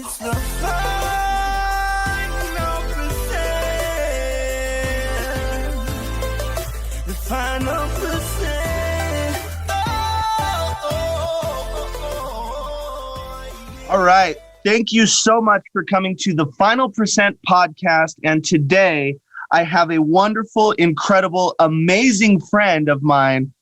It's the final percent. The final percent. All right. Thank you so much for coming to the Final Percent podcast. And today I have a wonderful, incredible, amazing friend of mine,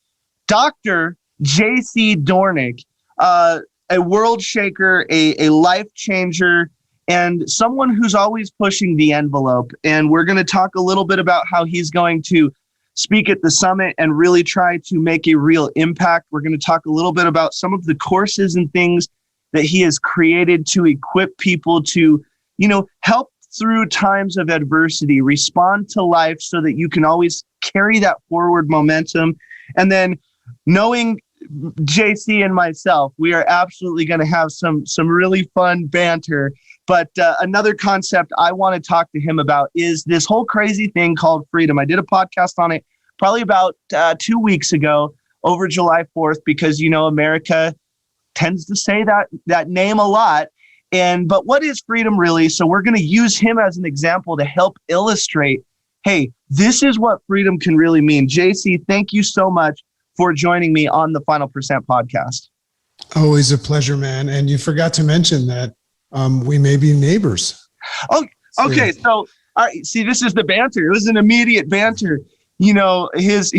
Dr. J.C. Doornick, a world shaker, a life changer, and someone who's always pushing the envelope. And we're going to talk a little bit about how he's going to speak at the summit and really try to make a real impact. We're going to talk a little bit about some of the courses and things that he has created to equip people to, help through times of adversity, respond to life so that you can always carry that forward momentum. And then knowing JC and myself, we are absolutely going to have some really fun banter. But another concept I want to talk to him about is this whole crazy thing called freedom. I did a podcast on it probably about 2 weeks ago over July 4th, because, America tends to say that name a lot. But what is freedom really? So we're going to use him as an example to help illustrate, hey, this is what freedom can really mean. JC, thank you so much for joining me on the Final Percent podcast. Always a pleasure, man. And you forgot to mention that we may be neighbors. Oh, okay. So, all right. See, this is the banter. It was an immediate banter. His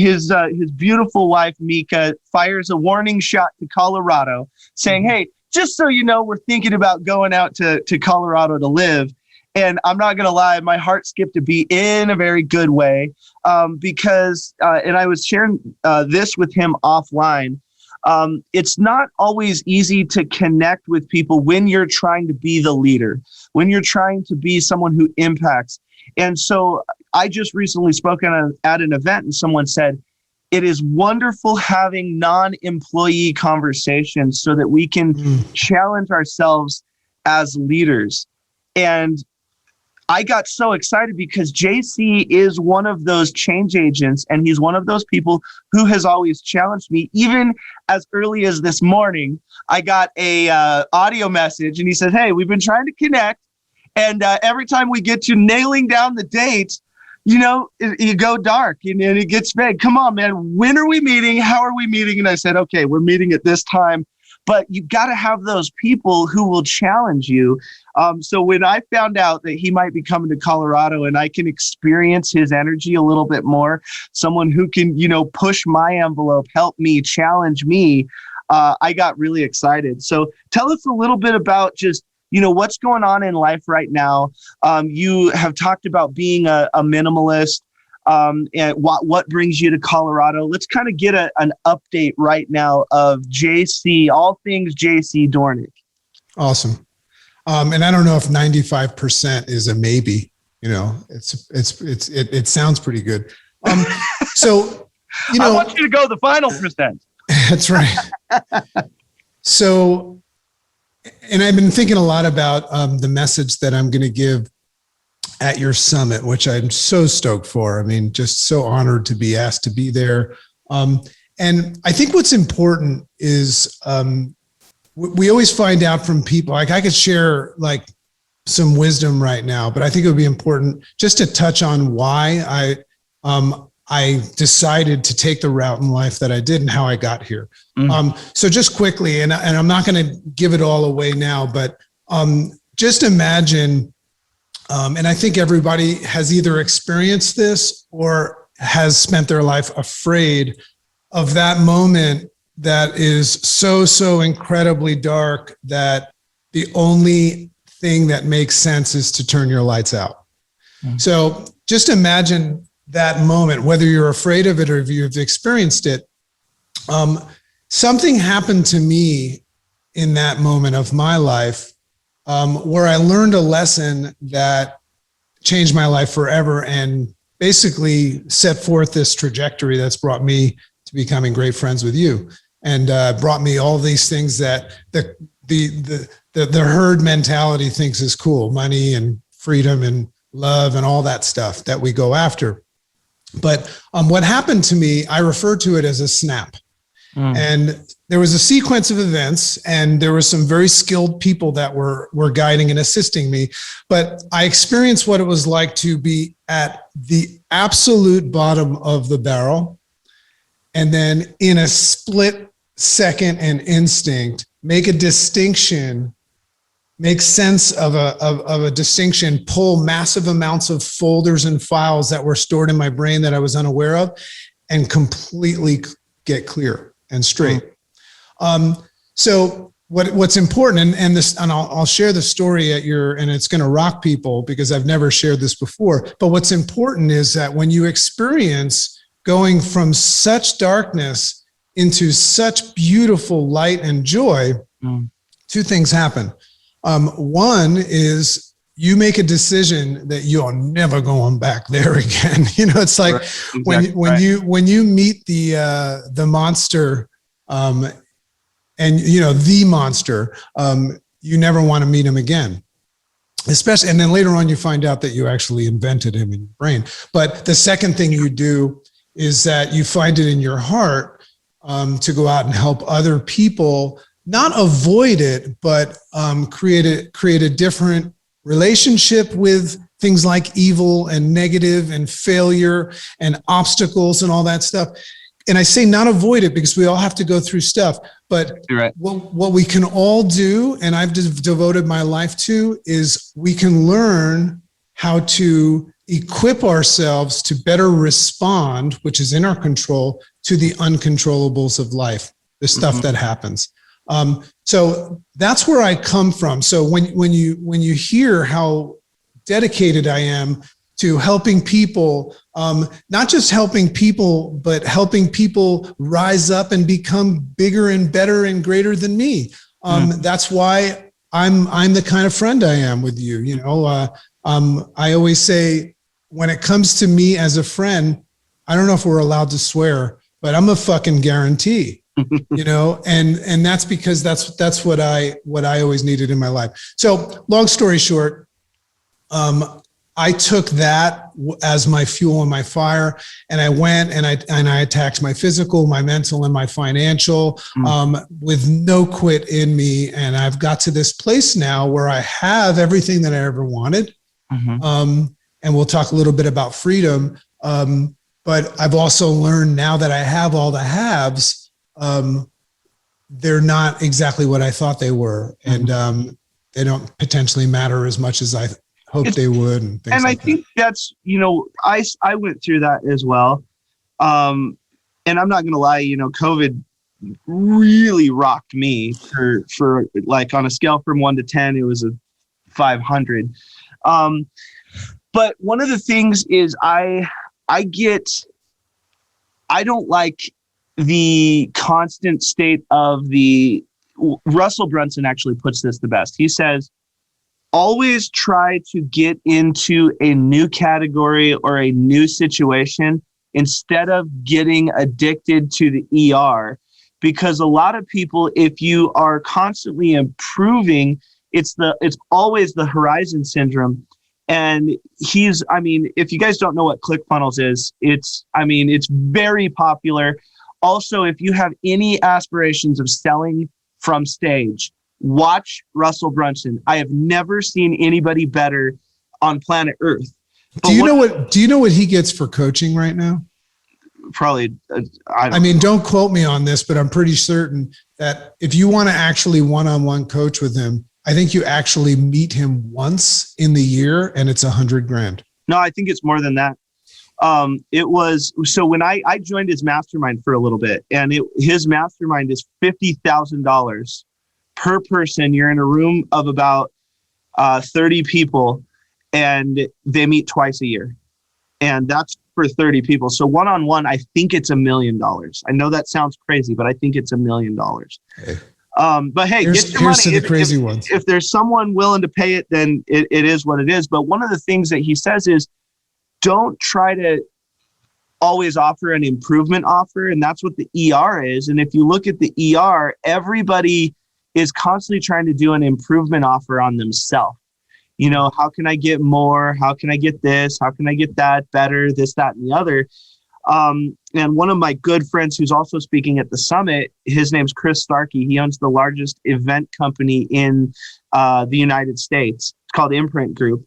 beautiful wife, Mika, fires a warning shot to Colorado saying, hey, just so you know, we're thinking about going out to Colorado to live. And I'm not going to lie, my heart skipped a beat in a very good way because, and I was sharing this with him offline, it's not always easy to connect with people when you're trying to be the leader, when you're trying to be someone who impacts. And so I just recently spoken at an event and someone said, it is wonderful having non-employee conversations so that we can challenge ourselves as leaders. And I got so excited because JC is one of those change agents, and he's one of those people who has always challenged me. Even as early as this morning, I got a audio message and he said, hey, we've been trying to connect. And every time we get to nailing down the date, you go dark and it gets vague. Come on, man. When are we meeting? How are we meeting? And I said, okay, we're meeting at this time. But you got to have those people who will challenge you. So when I found out that he might be coming to Colorado and I can experience his energy a little bit more, someone who can, push my envelope, help me, challenge me, I got really excited. So tell us a little bit about just, what's going on in life right now. You have talked about being a minimalist. And what brings you to Colorado? Let's kind of get an update right now of JC, all things JC Doornick. Awesome. And I don't know if 95% is a maybe. It sounds pretty good. So I want you to go the final percent. That's right. So, and I've been thinking a lot about the message that I'm going to give at your summit, which I'm so stoked for. I mean, just so honored to be asked to be there. And I think what's important is we always find out from people, like I could share like some wisdom right now, but I think it would be important just to touch on why I decided to take the route in life that I did and how I got here. So just quickly, and I'm not going to give it all away now, but just imagine, and I think everybody has either experienced this or has spent their life afraid of that moment that is so incredibly dark that the only thing that makes sense is to turn your lights out. So just imagine that moment, whether you're afraid of it or if you've experienced it. Something happened to me in that moment of my life where I learned a lesson that changed my life forever and basically set forth this trajectory that's brought me to becoming great friends with you and brought me all these things that the herd mentality thinks is cool: money and freedom and love and all that stuff that we go after. But what happened to me, I refer to it as a snap. And there was a sequence of events, and there were some very skilled people that were guiding and assisting me. But I experienced what it was like to be at the absolute bottom of the barrel, and then in a split second and instinct, make a distinction, make sense of a distinction, pull massive amounts of folders and files that were stored in my brain that I was unaware of, and completely get clear and straight. So what's important, and I'll share the story and it's going to rock people because I've never shared this before. But what's important is that when you experience going from such darkness into such beautiful light and joy, two things happen. One is you make a decision that you're never going back there again. It's like right. when you meet the monster, and the monster, you never want to meet him again. Especially, and then later on you find out that you actually invented him in your brain. But the second thing you do is that you find it in your heart to go out and help other people, not avoid it, but create a different relationship with things like evil and negative and failure and obstacles and all that stuff. And I say not avoid it because we all have to go through stuff, but right. what we can all do, and I've devoted my life to, is we can learn how to equip ourselves to better respond, which is in our control, to the uncontrollables of life, the stuff that happens. So that's where I come from. So when you hear how dedicated I am to helping people, not just helping people, but helping people rise up and become bigger and better and greater than me. That's why I'm the kind of friend I am with you. I always say, when it comes to me as a friend, I don't know if we're allowed to swear, but I'm a fucking guarantee. And that's because that's what I always needed in my life. So long story short, I took that as my fuel and my fire, and I went and I attacked my physical, my mental, and my financial with no quit in me. And I've got to this place now where I have everything that I ever wanted. And we'll talk a little bit about freedom. But I've also learned now that I have all the haves, they're not exactly what I thought they were. And they don't potentially matter as much as I hoped they would. And I think that's, I went through that as well. And I'm not going to lie, COVID really rocked me for like on a scale from 1 to 10, it was a 500. But one of the things is I don't like the constant state of Russell Brunson actually puts this the best. He says, always try to get into a new category or a new situation instead of getting addicted to the ER. Because a lot of people, if you are constantly improving, it's always the horizon syndrome. And if you guys don't know what ClickFunnels is, it's very popular. Also, if you have any aspirations of selling from stage, watch Russell Brunson. I have never seen anybody better on planet Earth. But do you know what he gets for coaching right now? Probably, don't quote me on this, but I'm pretty certain that if you want to actually one-on-one coach with him, I think you actually meet him once in the year and it's $100,000. No, I think it's more than that. It was, so when I joined his mastermind for a little bit, and his mastermind is $50,000 per person. You're in a room of about 30 people, and they meet twice a year. And that's for 30 people. So one-on-one, I think it's $1 million. I know that sounds crazy, but I think it's $1 million. Okay. But hey, here's to the crazy ones. If there's someone willing to pay it, then it is what it is. But one of the things that he says is, don't try to always offer an improvement offer. And that's what the ER is. And if you look at the ER, everybody is constantly trying to do an improvement offer on themselves. How can I get more? How can I get this? How can I get that better? This, that, and the other. And one of my good friends who's also speaking at the summit, his name's Chris Starkey. He owns the largest event company in the United States. It's called Imprint Group.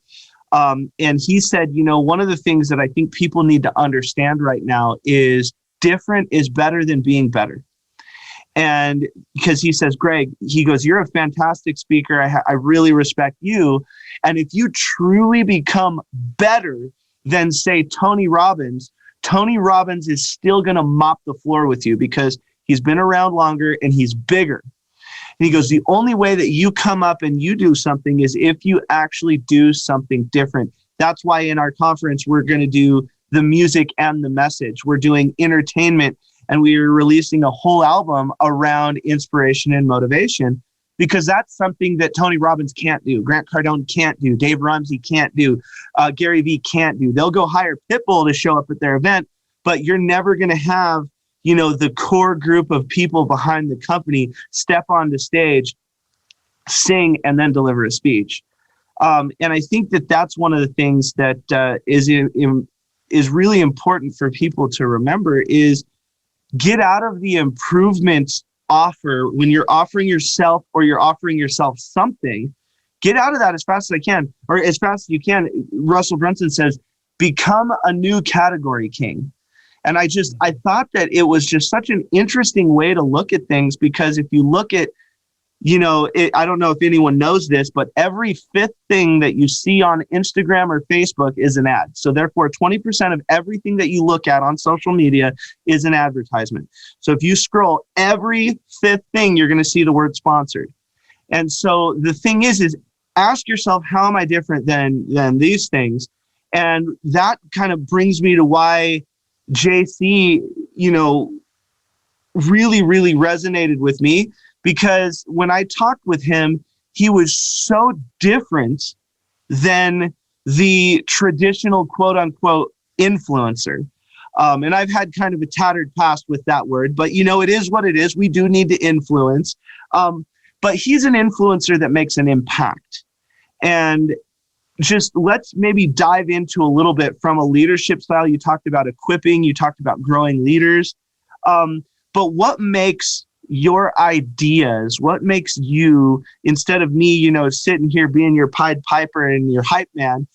And he said, one of the things that I think people need to understand right now is different is better than being better. And because he says, Greg, he goes, you're a fantastic speaker. I really respect you. And if you truly become better than, say, Tony Robbins is still going to mop the floor with you because he's been around longer and he's bigger. And he goes, the only way that you come up and you do something is if you actually do something different. That's why in our conference, we're going to do the music and the message. We're doing entertainment, and we are releasing a whole album around inspiration and motivation, because that's something that Tony Robbins can't do. Grant Cardone can't do. Dave Ramsey can't do. Gary Vee can't do. They'll go hire Pitbull to show up at their event, but you're never going to have, the core group of people behind the company step on the stage, sing, and then deliver a speech. And I think that that's one of the things that is really important for people to remember is get out of the improvement offer when you're offering yourself or you're offering yourself something. Get out of that as fast as I can, or as fast as you can. Russell Brunson says, become a new category king. And I thought that it was just such an interesting way to look at things, because if you look at, I don't know if anyone knows this, but every fifth thing that you see on Instagram or Facebook is an ad. So therefore, 20% of everything that you look at on social media is an advertisement. So if you scroll every fifth thing, you're going to see the word sponsored. And so the thing is ask yourself, how am I different than these things? And that kind of brings me to why JC, really, really resonated with me. Because when I talked with him, he was so different than the traditional quote unquote influencer. And I've had kind of a tattered past with that word, but it is what it is. We do need to influence. But he's an influencer that makes an impact. And just let's maybe dive into a little bit from a leadership style. You talked about equipping, you talked about growing leaders. But what makes your ideas, what makes you, instead of me, sitting here being your Pied Piper and your hype man,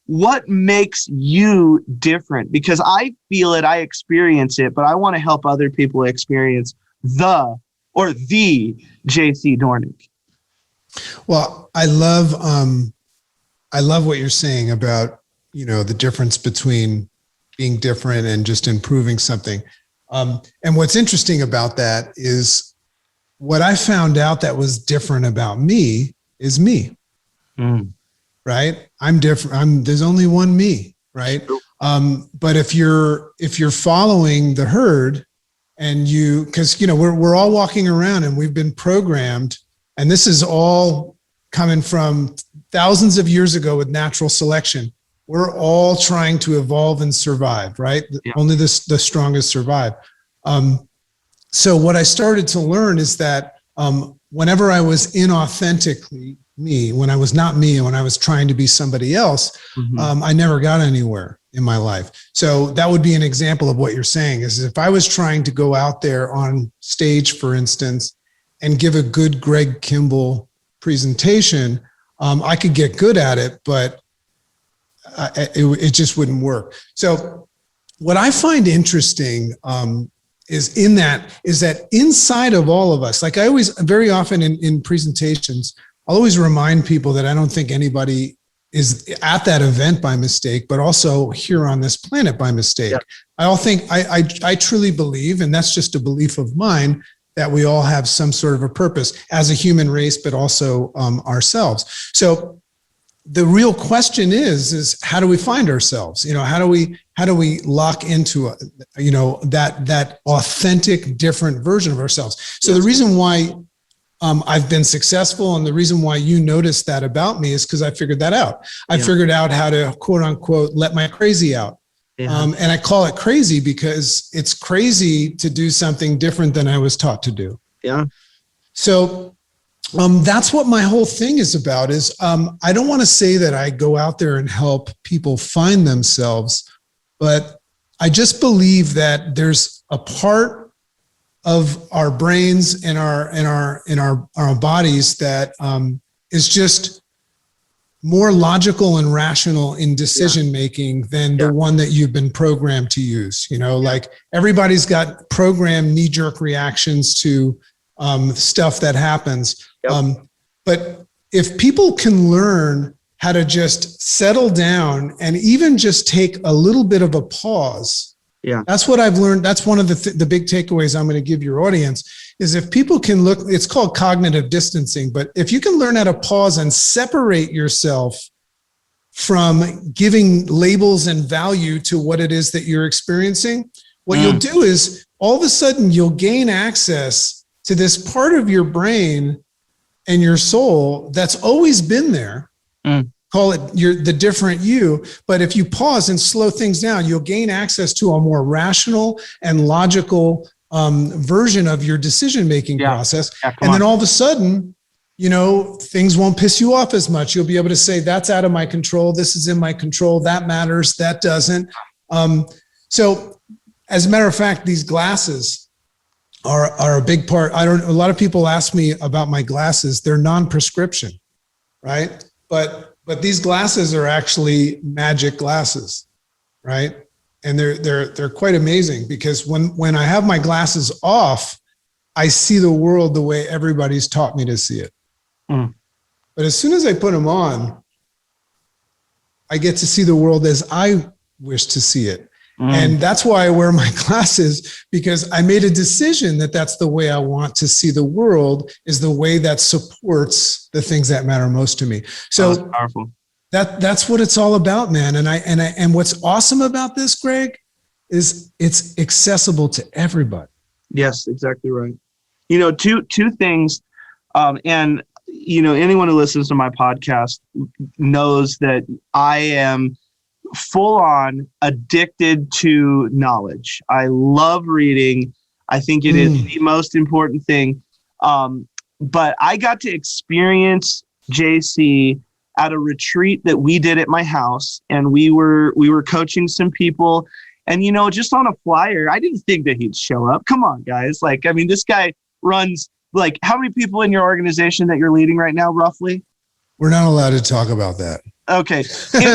what makes you different? Because I feel it, I experience it, but I want to help other people experience the JC Doornick. Well, I love what you're saying about, the difference between being different and just improving something. And what's interesting about that is what I found out that was different about me is me, right? I'm different. There's only one me, right? But if you're following the herd and because we're all walking around and we've been programmed, and this is all coming from thousands of years ago with natural selection. We're all trying to evolve and survive, right? Yeah. Only the strongest survive. So what I started to learn is that whenever I was inauthentically me, when I was not me, and when I was trying to be somebody else, I never got anywhere in my life. So that would be an example of what you're saying, is if I was trying to go out there on stage, for instance, and give a good Greg Kimball presentation, I could get good at it, but it just wouldn't work. So what I find interesting is that inside of all of us, like I always, very often in presentations, I'll always remind people that I don't think anybody is at that event by mistake, but also here on this planet by mistake. Yeah. I truly believe, and that's just a belief of mine, that we all have some sort of a purpose as a human race, but also ourselves. So the real question is how do we find ourselves? How do we lock into that authentic, different version of ourselves? So the reason why I've been successful, and the reason why you noticed that about me, is because I figured that out. I figured out how to, quote unquote, let my crazy out. And I call it crazy because it's crazy to do something different than I was taught to do. Yeah. So that's what my whole thing is about. Is I don't want to say that I go out there and help people find themselves, but I just believe that there's a part of our brains and our bodies that is just more logical and rational in decision making than the one that you've been programmed to use. Like everybody's got programmed knee-jerk reactions to stuff that happens. But if people can learn how to just settle down and even just take a little bit of a pause. Yeah. That's what I've learned. That's one of the big takeaways I'm going to give your audience is if people can look, it's called cognitive distancing, but if you can learn how to pause and separate yourself from giving labels and value to what it is that you're experiencing, what you'll do is all of a sudden you'll gain access to this part of your brain and your soul that's always been there. Call it the different you. But if you pause and slow things down, you'll gain access to a more rational and logical version of your decision-making process. And then all of a sudden, things won't piss you off as much. You'll be able to say, that's out of my control. This is in my control. That matters. That doesn't. So as a matter of fact, these glasses are a big part. A lot of people ask me about my glasses. They're non-prescription, right? But these glasses are actually magic glasses, right? And they're quite amazing because when I have my glasses off, I see the world the way everybody's taught me to see it. But as soon as I put them on, I get to see the world as I wish to see it. And that's why I wear my glasses, because I made a decision that that's the way I want to see the world, is the way that supports the things that matter most to me. So that's powerful. That's what it's all about, man. And what's awesome about this, Greg, is it's accessible to everybody. Yes, exactly right. Two things. And anyone who listens to my podcast knows that I am full on addicted to knowledge. I love reading. I think it is the most important thing. But I got to experience JC at a retreat that we did at my house, and we were coaching some people, and just on a flyer, I didn't think that he'd show up. Come on, guys. This guy runs how many people in your organization that you're leading right now, roughly? We're not allowed to talk about that. Okay.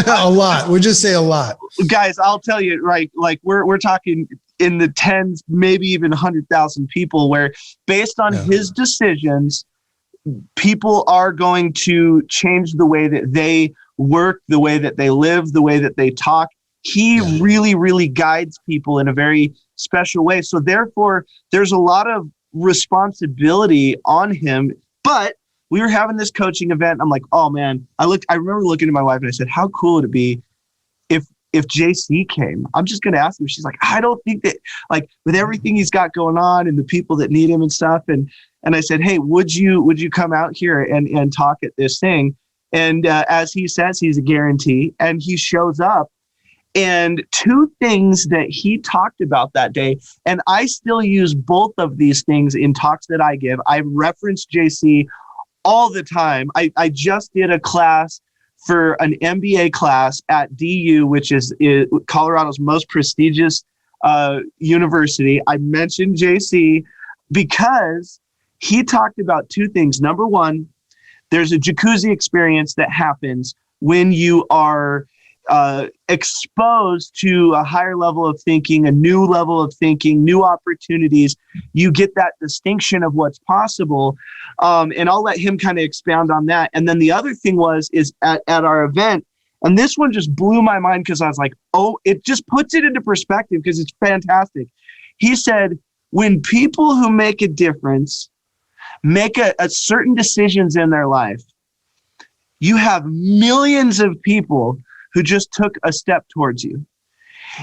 A lot. We'll just say a lot. Guys, I'll tell you, right, we're talking in the tens, maybe even 100,000 people, where based on his decisions, people are going to change the way that they work, the way that they live, the way that they talk. He really, really guides people in a very special way. So therefore, there's a lot of responsibility on him. But we were having this coaching event. I'm like, oh man, I remember looking at my wife and I said, how cool would it be if JC came? I'm just going to ask him. She's like, I don't think that, with everything he's got going on and the people that need him and stuff. And I said, hey, would you come out here and talk at this thing? And as he says, he's a guarantee, and he shows up. And two things that he talked about that day, and I still use both of these things in talks that I give. I reference JC all the time. I just did a class for an MBA class at DU, which is Colorado's most prestigious university. I mentioned JC because he talked about two things. Number one, there's a jacuzzi experience that happens when you are exposed to a higher level of thinking, a new level of thinking, new opportunities. You get that distinction of what's possible. And I'll let him kind of expound on that. And then the other thing is at our event, and this one just blew my mind because I was like, oh, it just puts it into perspective because it's fantastic. He said, when people who make a difference make a certain decisions in their life, you have millions of people who just took a step towards you.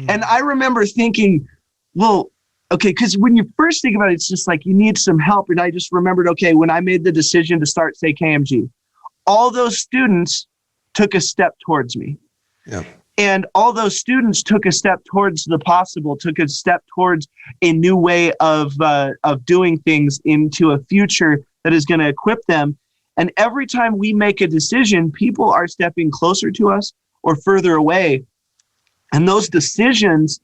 And I remember thinking, well, okay, because when you first think about it, it's just like you need some help. And I just remembered, okay, when I made the decision to start, say, KMG, all those students took a step towards me. Yeah. And all those students took a step towards the possible, took a step towards a new way of doing things into a future that is going to equip them. And every time we make a decision, people are stepping closer to us or further away. And those decisions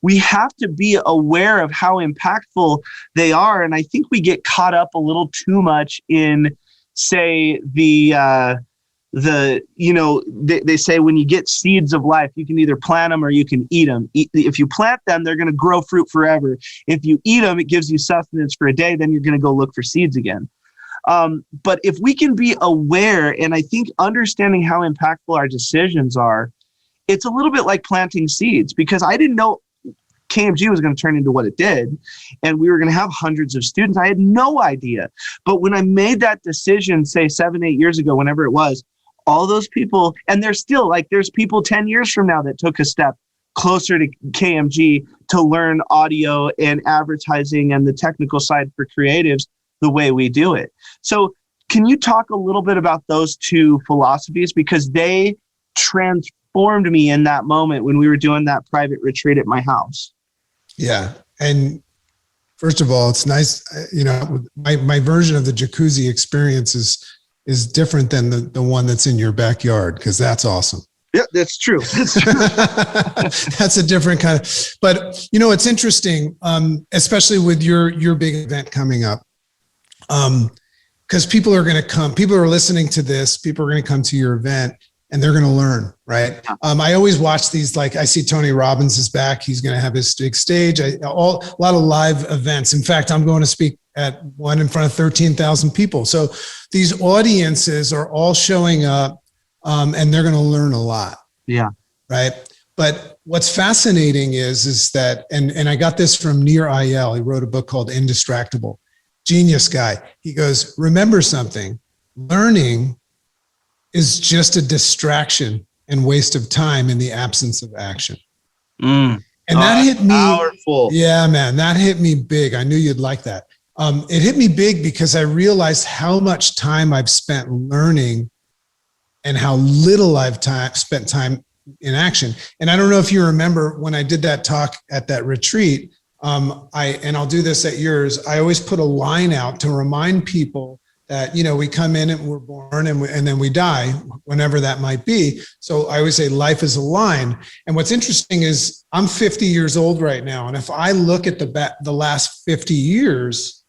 we have to be aware of how impactful they are. And I think we get caught up a little too much in, say, they say when you get seeds of life, you can either plant them or you can eat them. If you plant them, they're going to grow fruit forever. If you eat them, it gives you sustenance for a day. Then you're going to go look for seeds again. But if we can be aware, and I think understanding how impactful our decisions are, it's a little bit like planting seeds, because I didn't know KMG was going to turn into what it did, and we were going to have hundreds of students. I had no idea. But when I made that decision, say 7, 8 years ago, whenever it was, all those people, and there's people 10 years from now that took a step closer to KMG to learn audio and advertising and the technical side for creatives the way we do it. So can you talk a little bit about those two philosophies? Because they transformed me in that moment when we were doing that private retreat at my house. Yeah. And first of all, it's nice, my version of the jacuzzi experience is different than the one that's in your backyard, because that's awesome. Yeah, that's true. That's true. That's a different kind of, but it's interesting, especially with your big event coming up. Because people are going to come, people are listening to this, people are going to come to your event and they're going to learn, right? I always watch these, like I see Tony Robbins is back. He's going to have his big stage, a lot of live events. In fact, I'm going to speak at one in front of 13,000 people. So these audiences are all showing up, and they're going to learn a lot. Yeah. Right. But what's fascinating is that, and I got this from Nir Eyal. He wrote a book called Indistractable. Genius guy. He goes, remember something, learning is just a distraction and waste of time in the absence of action. And that hit me powerful. Yeah, man, that hit me big. I knew you'd like that. It hit me big because I realized how much time I've spent learning and how little I've spent time in action. And I don't know if you remember when I did that talk at that retreat, I'll do this at yours. I always put a line out to remind people that, we come in and we're born and then we die, whenever that might be. So I always say life is a line. And what's interesting is I'm 50 years old right now. And if I look at the last 50 years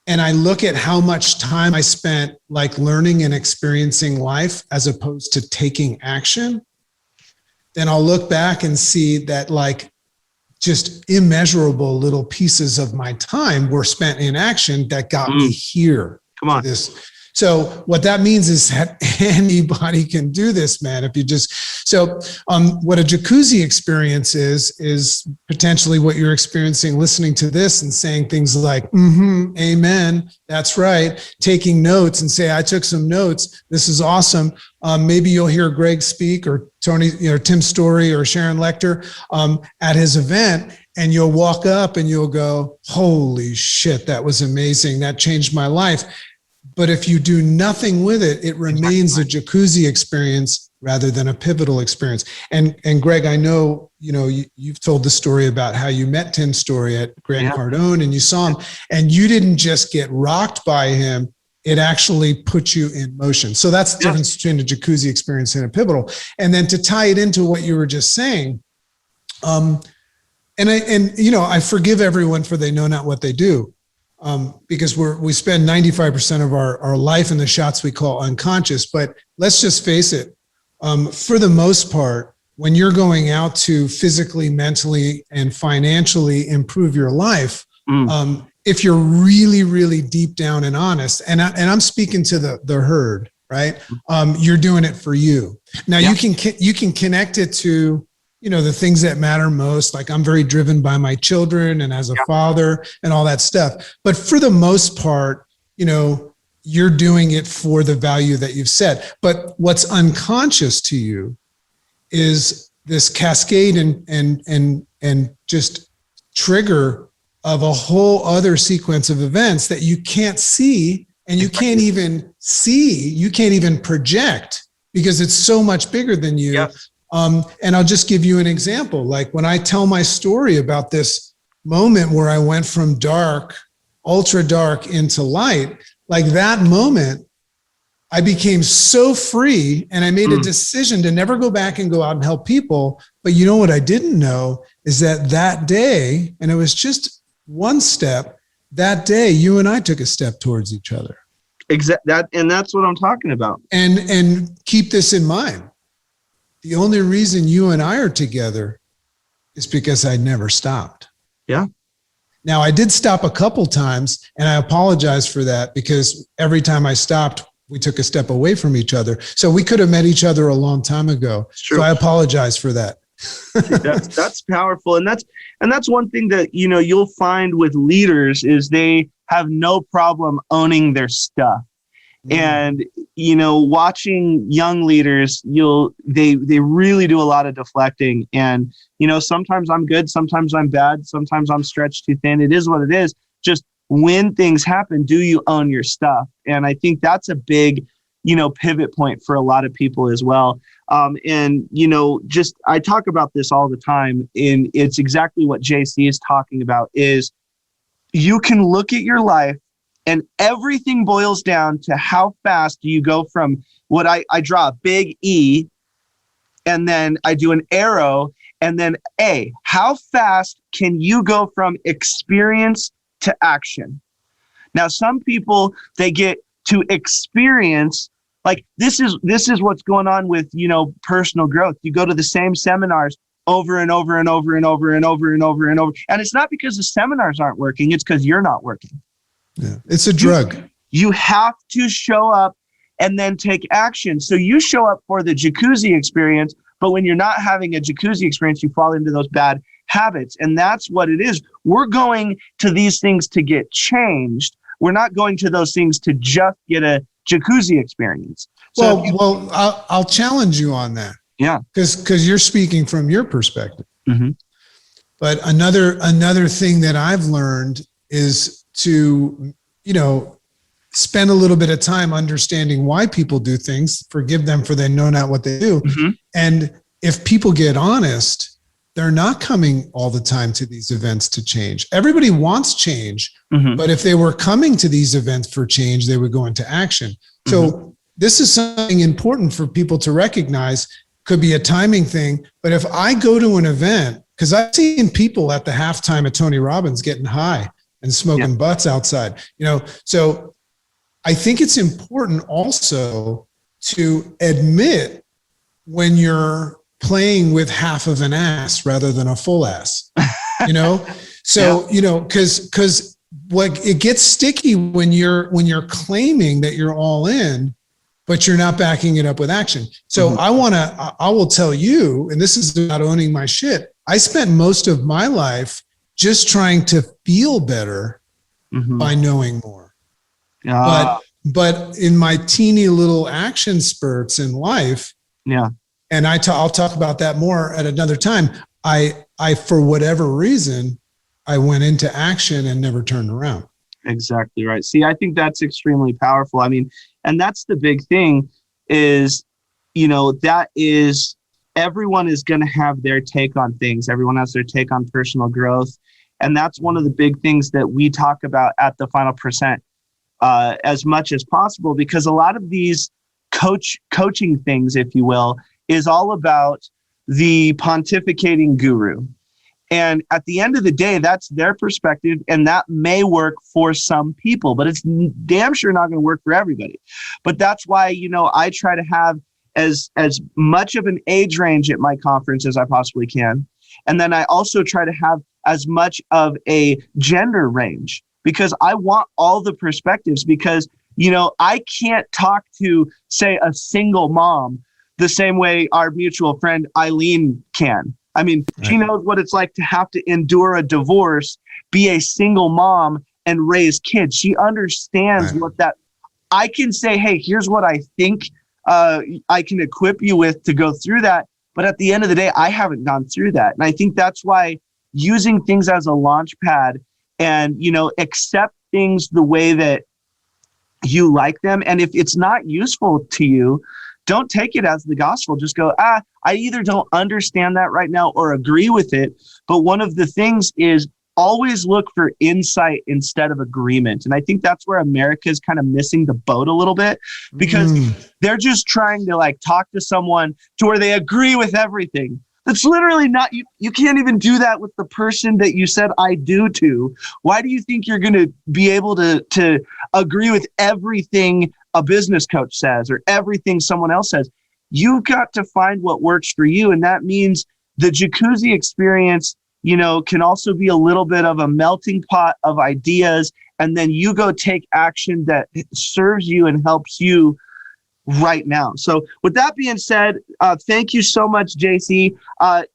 and I look at how much time I spent like learning and experiencing life as opposed to taking action, then I'll look back and see that like just immeasurable little pieces of my time were spent in action that got me here. Come on. So what that means is that anybody can do this, man. If you just, what a jacuzzi experience is potentially what you're experiencing listening to this and saying things like, amen, that's right. Taking notes and say, I took some notes. This is awesome. Maybe you'll hear Greg speak or Tony, Tim Story or Sharon Lecter at his event. And you'll walk up and you'll go, holy shit, that was amazing. That changed my life. But if you do nothing with it, it remains a jacuzzi experience rather than a pivotal experience. And Greg, I know, you've told the story about how you met Tim Story at Grant Cardone and you saw him and you didn't just get rocked by him. It actually put you in motion. So that's the difference between a jacuzzi experience and a pivotal. And then to tie it into what you were just saying, I forgive everyone for they know not what they do. Because we spend 95% of our life in the shots we call unconscious. But let's just face it, for the most part, when you're going out to physically, mentally, and financially improve your life, if you're really, really deep down and honest, and I'm speaking to the herd, right? You're doing it for you. Now you can connect it to the things that matter most. Like I'm very driven by my children and as a father and all that stuff. But for the most part, you're doing it for the value that you've set. But what's unconscious to you is this cascade and just trigger of a whole other sequence of events that you can't see and you can't even project because it's so much bigger than you. Yes. And I'll just give you an example. Like when I tell my story about this moment where I went from dark, ultra dark into light, like that moment, I became so free and I made a decision to never go back and go out and help people. But you know what I didn't know is that day, and it was just one step, that day, you and I took a step towards each other. And that's what I'm talking about. And keep this in mind. The only reason you and I are together is because I never stopped. Yeah. Now, I did stop a couple times, and I apologize for that, because every time I stopped, we took a step away from each other. So we could have met each other a long time ago. So I apologize for that. That's powerful. And that's one thing that, you'll find with leaders is they have no problem owning their stuff. And, watching young leaders, they really do a lot of deflecting. And, sometimes I'm good, sometimes I'm bad, sometimes I'm stretched too thin. It is what it is. Just when things happen, do you own your stuff? And I think that's a big, pivot point for a lot of people as well. I talk about this all the time, and it's exactly what JC is talking about is you can look at your life and everything boils down to how fast do you go from what I draw a big E, and then I do an arrow, and then A. How fast can you go from experience to action? Now, some people, they get to experience, like this is what's going on with, personal growth. You go to the same seminars over and over and over and over and over and over and over. And it's not because the seminars aren't working. It's because you're not working. Yeah, it's a drug. You have to show up and then take action. So you show up for the jacuzzi experience, but when you're not having a jacuzzi experience, you fall into those bad habits. And that's what it is. We're going to these things to get changed. We're not going to those things to just get a jacuzzi experience. So I'll challenge you on that. Yeah. Because you're speaking from your perspective. Mm-hmm. But another thing that I've learned is to, spend a little bit of time understanding why people do things, forgive them for they know not what they do. Mm-hmm. And if people get honest, they're not coming all the time to these events to change. Everybody wants change, mm-hmm. but if they were coming to these events for change, they would go into action. So mm-hmm. this is something important for people to recognize. Could be a timing thing, but if I go to an event, because I've seen people at the halftime at Tony Robbins getting high and smoking butts outside, so I think it's important also to admit when you're playing with half of an ass rather than a full ass, so, cause what it gets sticky when you're claiming that you're all in, but you're not backing it up with action. So mm-hmm. I will tell you, and this is about owning my shit. I spent most of my life just trying to feel better mm-hmm. by knowing more. But in my teeny little action spurts in life, and I'll talk about that more at another time. I for whatever reason, I went into action and never turned around. Exactly right. See, I think that's extremely powerful. I mean, and that's the big thing is, that is everyone is going to have their take on things. Everyone has their take on personal growth. And that's one of the big things that we talk about at the Final Percent as much as possible, because a lot of these coaching things, if you will, is all about the pontificating guru. And at the end of the day, that's their perspective, and that may work for some people, but it's damn sure not going to work for everybody. But that's why, I try to have as much of an age range at my conference as I possibly can. And then I also try to have as much of a gender range, because I want all the perspectives, because, I can't talk to, say, a single mom the same way our mutual friend Eileen can. I mean, right. She knows what it's like to have to endure a divorce, be a single mom, and raise kids. She understands right. what that. I can say, hey, here's what I think I can equip you with to go through that. But at the end of the day, I haven't gone through that. And I think that's why using things as a launch pad and, accept things the way that you like them. And if it's not useful to you, don't take it as the gospel. Just go, I either don't understand that right now or agree with it. But one of the things is always look for insight instead of agreement. And I think that's where America is kind of missing the boat a little bit, because they're just trying to talk to someone to where they agree with everything. That's literally not, you can't even do that with the person that you said I do to. Why do you think you're going to be able to agree with everything a business coach says or everything someone else says? You've got to find what works for you. And that means the Jacuzzi experience, can also be a little bit of a melting pot of ideas. And then you go take action that serves you and helps you right now. So with that being said, thank you so much, JC.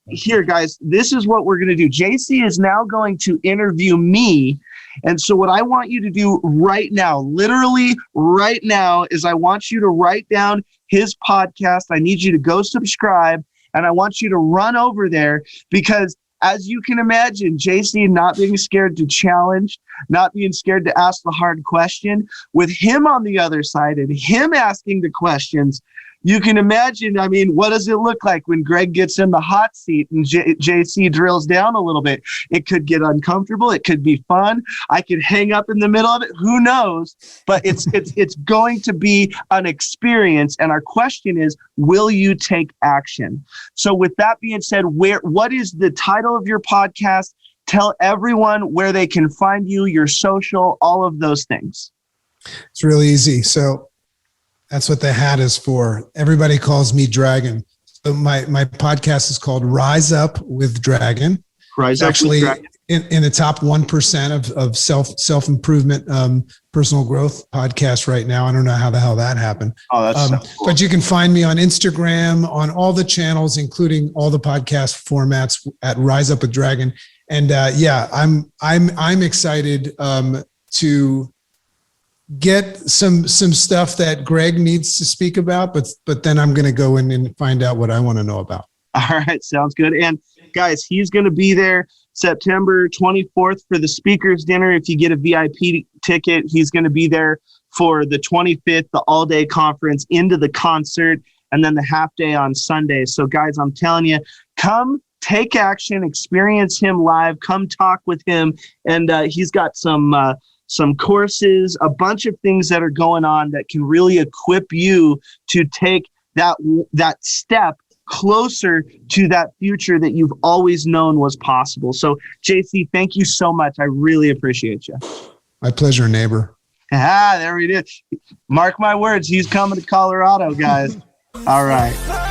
Here, guys, this is what we're going to do. JC is now going to interview me. And so what I want you to do right now, literally right now, is I want you to write down his podcast. I need you to go subscribe, and I want you to run over there because, as you can imagine, JC not being scared to challenge, not being scared to ask the hard question, with him on the other side and him asking the questions, you can imagine, what does it look like when Greg gets in the hot seat and JC drills down a little bit? It could get uncomfortable. It could be fun. I could hang up in the middle of it. Who knows? But it's going to be an experience. And our question is, will you take action? So with that being said, what is the title of your podcast? Tell everyone where they can find you, your social, all of those things. It's really easy. So that's what the hat is for. Everybody calls me Dragon. So my podcast is called Rise Up with Dragon. Rise Up with Dragon. In the top 1% of self-improvement, personal growth podcasts right now. I don't know how the hell that happened. Oh, that's so cool. But you can find me on Instagram, on all the channels, including all the podcast formats at Rise Up with Dragon. And I'm excited to get some stuff that Greg needs to speak about, but then I'm going to go in and find out what I want to know about. All right. Sounds good. And guys, he's going to be there September 24th for the speakers dinner. If you get a VIP ticket, he's going to be there for the 25th, the all day conference, into the concert, and then the half day on Sunday. So guys, I'm telling you, come take action, experience him live, come talk with him. And he's got some courses, a bunch of things that are going on that can really equip you to take that step closer to that future that you've always known was possible. So JC, thank you so much. I really appreciate you. My pleasure, neighbor. There we did. Mark my words. He's coming to Colorado, guys. All right.